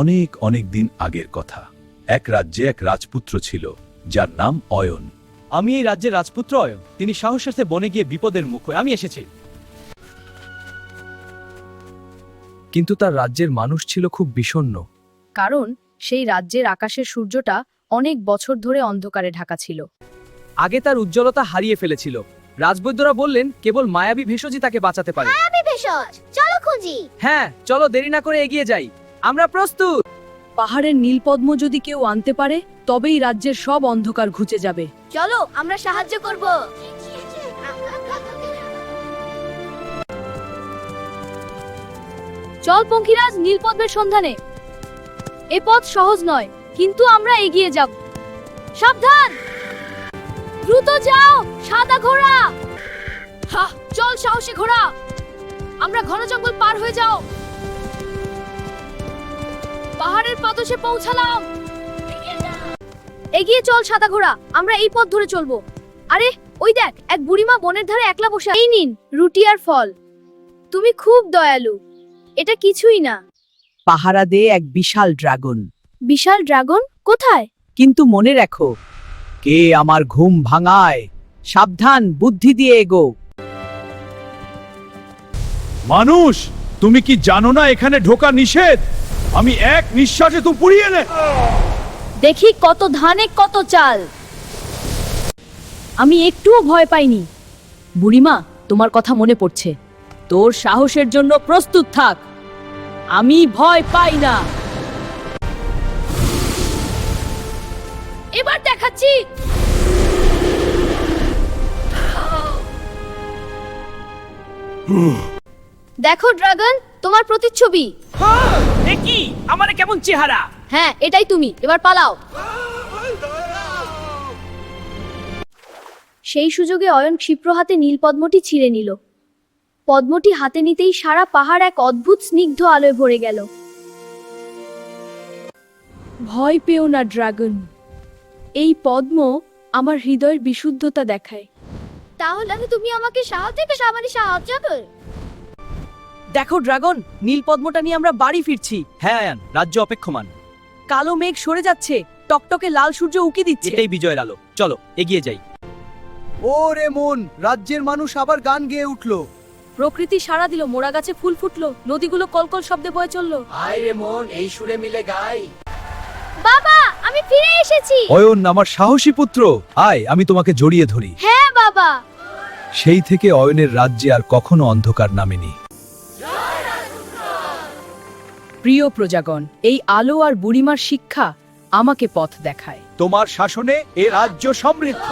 অনেক অনেক দিন আগের কথা। এক রাজ্যে এক রাজপুত্র ছিল, যার নাম অয়ন। আমি এই রাজ্যের রাজপুত্র অয়ন। তিনি সাহসের সাথে বনে গিয়ে বিপদের মুখ হয়ে আমি এসেছি। কিন্তু তার রাজ্যের মানুষ ছিল খুব বিষণ্ণ। কারণ সেই রাজ্যের আকাশের সূর্যটা অনেক বছর ধরে অন্ধকারে ঢাকা ছিল। আগে তার উজ্জ্বলতা হারিয়ে ফেলেছিল। রাজবৈদ্যরা বললেন কেবল মায়াবী ভেষজই তাকে বাঁচাতে পারে। ভেষজ চলো খুঁজি। হ্যাঁ, চলো দেরি না করে এগিয়ে যাই। আমরা প্রস্তুত। পাহাড়ের নীলপদ্ম যদি কেউ আনতে পারে তবেই রাজ্যের সব অন্ধকার ঘুচে যাবে। চলো আমরা সাহায্য করব। চল পঙ্খিরাজ, নীলপদ্মের সন্ধানে। এ পথ সহজ নয়, কিন্তু আমরা এগিয়ে যাব। সাবধান, দ্রুত যাও সাদা ঘোড়া। হা, চল সাহসী ঘোড়া। আমরা ঘন জঙ্গল পার হয়ে যাও। পাহাড়ের পাদদেশে পৌঁছালাম। এগিয়ে চল সাদা ঘোড়া, আমরা এই পথ ধরে চলবো। আরে ওই দেখ, এক বুড়িমা বনের ধারে একলা বসে। এই নিন রুটি আর ফল। তুমি খুব দয়ালু। এটা কিছুই না। পাহারা দে এক বিশাল ড্রাগন। বিশাল ড্রাগন কোথায়? কিন্তু মনে রাখো, কে আমার ঘুম ভাঙায়? সাবধান, বুদ্ধি দিয়ে এগো। মানুষ, তুমি কি জানো না এখানে ঢোকা নিষেধ? আমি এক নিঃশ্বাসে তো পুড়িয়ে নে। দেখি কত ধানে কত চাল। আমি একটুও ভয় পাইনি। বুড়িমা, তোমার কথা মনে পড়ছে। তোর সাহসের জন্য প্রস্তুত থাক। আমি ভয় পাই না। এবার দেখাচ্ছি। দেখো ড্রাগন, তোমার প্রতিচ্ছবি। এ কি? আমারে কেমন চেহারা? হ্যাঁ, এটাই তুমি। এবার পালাও। সেই সুযোগে অয়ন ক্ষিপ্র হাতে নীলপদ্মটি ছিঁড়ে নিল। পদ্মটি হাতে নিতেই সারা পাহাড় এক অদ্ভুত স্নিগ্ধ আলোয় ভরে গেল। ভয় পেও না ড্রাগন। এই পদ্ম আমার হৃদয়ের বিশুদ্ধতা দেখায়। তাহলে তুমি আমাকে সাহায্য কর। দেখো ড্রাগন, নীলপদ্মটা নিয়ে আমরা বাড়ি ফিরছি। হ্যাঁ আয়ান, রাজ্য অপেক্ষমান। কালো মেঘ সরে যাচ্ছে, টকটকে লাল সূর্য উকি দিচ্ছে। এটাই বিজয়ের আলো। চলো এগিয়ে যাই। ও রে মন, রাজ্যের মানুষ আবার গান গেয়ে উঠলো। প্রকৃতি সাড়া দিল, মোড়া গাছে ফুল ফুটলো, নদীগুলো কলকল শব্দে বয়ে চললো। আয় রে মন, এই সুরে মিলে গাই। বাবা, আমি ফিরে এসেছি। অয়ন আমার সাহসী পুত্র, আয় আমি তোমাকে জড়িয়ে ধরি। হ্যাঁ বাবা। সেই থেকে অয়নের রাজ্যে আর কখনো অন্ধকার নামেনি। প্রিয় প্রজাগণ, এই আলো আর বুড়িমার শিক্ষা আমাকে পথ দেখায়। তোমার শাসনে এ রাজ্য সমৃদ্ধ।